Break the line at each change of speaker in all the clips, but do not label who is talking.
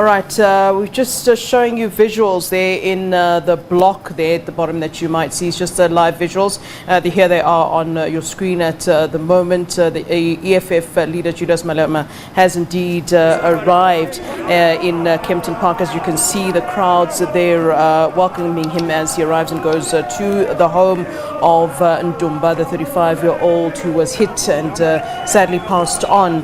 All right, we're just showing you visuals there in the block there at the bottom that you might see. It's just live visuals. Here they are on your screen at the moment. The EFF leader Julius Malema has indeed arrived in Kempton Park. As you can see, the crowds there welcoming him as he arrives and goes to the home of Ntumba, the 35-year-old who was hit and sadly passed on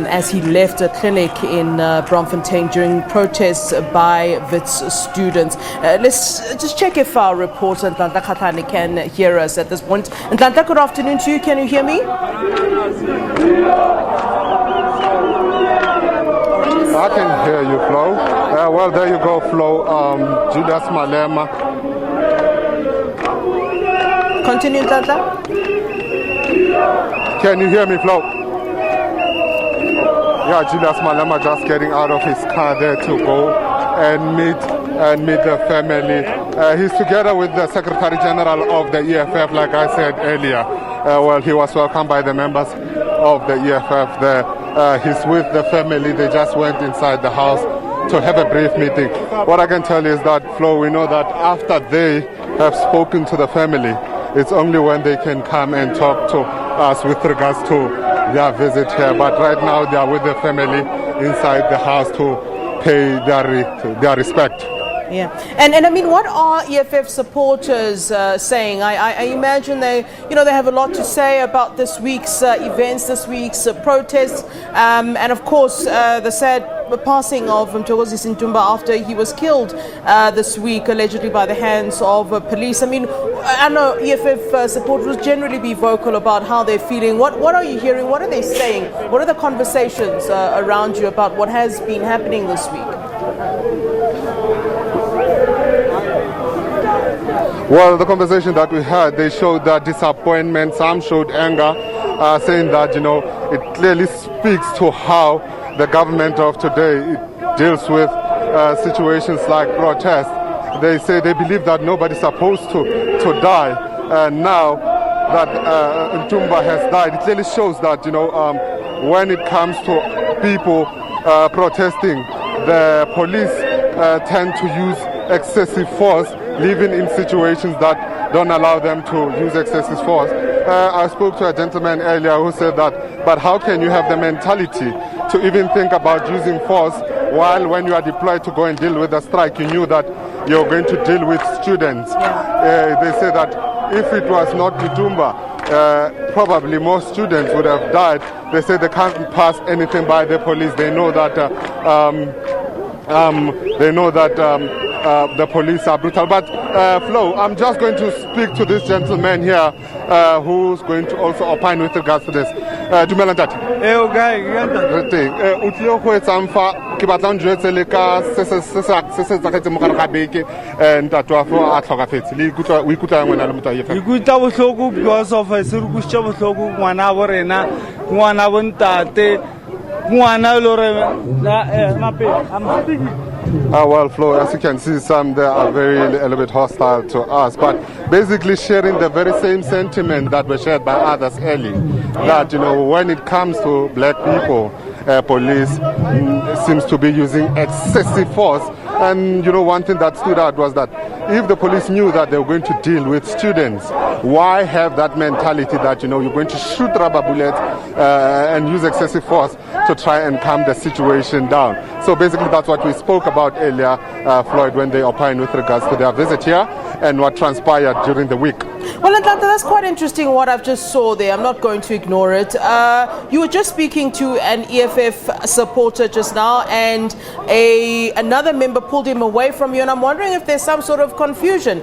as he left a clinic in Braamfontein during protests by Wits Students. Let's just check if our reporter NTLANTLA KGATLANE can hear us at this point. NTLANTLA, good afternoon to you. Can you hear me?
I can hear you, Flo. Well, there you go, Flo. Julius Malema.
Continue, NTLANTLA.
Can you hear me, Flo? Yeah, Julius Malema just getting out of his car there to go and meet the family. He's together with the Secretary General of the EFF, like I said earlier. Well, he was welcomed by the members of the EFF there. He's with the family. They just went inside the house to have a brief meeting. What I can tell you is that, Flo, we know that after they have spoken to the family, it's only when they can come and talk to us with regards to their visit here. But right now they are with the family inside the house to pay their respect.
Yeah, and I mean, what are EFF supporters saying? I imagine they have a lot to say about this week's events, this week's protests, and of course the sad passing of Mthokozisi Ntumba after he was killed this week, allegedly by the hands of police. I mean, I know EFF supporters will generally be vocal about how they're feeling. What are you hearing? What are they saying? What are the conversations around you about what has been happening this week?
Well, the conversation that we had, they showed that disappointment, some showed anger, saying that, it clearly speaks to how the government of today deals with situations like protest. They say they believe that nobody's supposed to die. And now that Ntumba has died, it clearly shows that, when it comes to people protesting, the police tend to use excessive force, living in situations that don't allow them to use excessive force. I spoke to a gentleman earlier who said that, but how can you have the mentality to even think about using force while when you are deployed to go and deal with a strike, you knew that you're going to deal with students? They say that if it was not Ntumba, probably more students would have died. They say they can't pass anything by the police. They know that the police are brutal. But Flo, I'm just going to speak to this gentleman here who's going to also opine with regards to this. Dumela ntate.
Okay,
o tlile go etsa mfa ke batla njwetse le ka se tsagetse mo gare ga beke ntate wa fo a tlhokafetse le o ikutlwa ngwana le motho a efa
ikutlwa bohloko because of se re kushitse bohloko ngwana bo rena ngwana bo ntate ngwana lo re I'm speaking.
Well, Flo, as you can see, some there are a little bit hostile to us, but basically sharing the very same sentiment that were shared by others early, that, when it comes to black people, police seems to be using excessive force. And, one thing that stood out was that if the police knew that they were going to deal with students, why have that mentality that, you're going to shoot rubber bullets and use excessive force to try and calm the situation down? So basically that's what we spoke about earlier, Floyd, when they opined with regards to their visit here and what transpired during the week.
Well, NTLANTLA, that's quite interesting what I've just saw there. I'm not going to ignore it. You were just speaking to an EFF supporter just now, and another member pulled him away from you, and I'm wondering if there's some sort of confusion.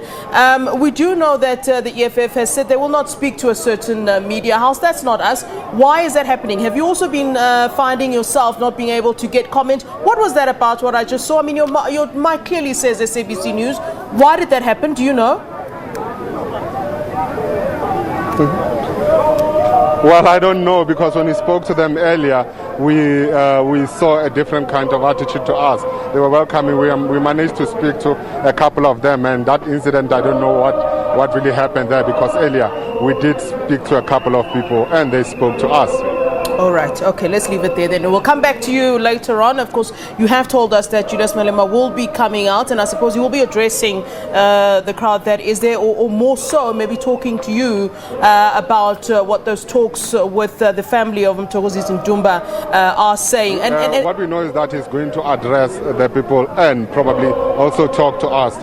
We do know that the EFF has said they will not speak to a certain media house. That's not us. Why is that happening? Have you also been finding yourself not being able to get comment? What was that about, what I just saw? I mean, your mic clearly says SABC News. Why did that happen? Do you know?
Well, I don't know, because when we spoke to them earlier, we saw a different kind of attitude to us. They were welcoming. We managed to speak to a couple of them, and that incident, I don't know what really happened there, because earlier we did speak to a couple of people and they spoke to us.
All right. Okay, let's leave it there then. We'll come back to you later on. Of course, you have told us that Julius Malema will be coming out, and I suppose he will be addressing the crowd that is there, or more so, maybe talking to you about what those talks with the family of Mthokozisi Ntumba are saying. And
what we know is that he's going to address the people and probably also talk to us.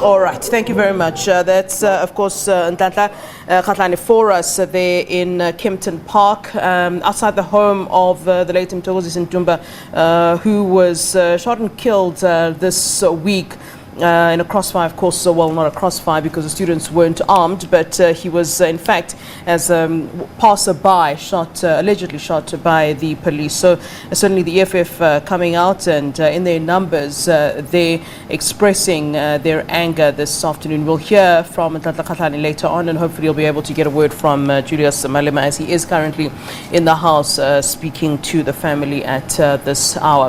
All right. Thank you very much. That's, of course, NTLANTLA KGATLANE for us there in Kempton Park, outside the home of the late Mthokozisi Ntumba, who was shot and killed this week. In a crossfire, of course, well, not a crossfire because the students weren't armed, but he was, in fact, as a passerby, allegedly shot by the police. So certainly the EFF coming out and in their numbers, they're expressing their anger this afternoon. We'll hear from NTLANTLA KGATLANE later on, and hopefully you'll be able to get a word from Julius Malema, as he is currently in the house speaking to the family at this hour.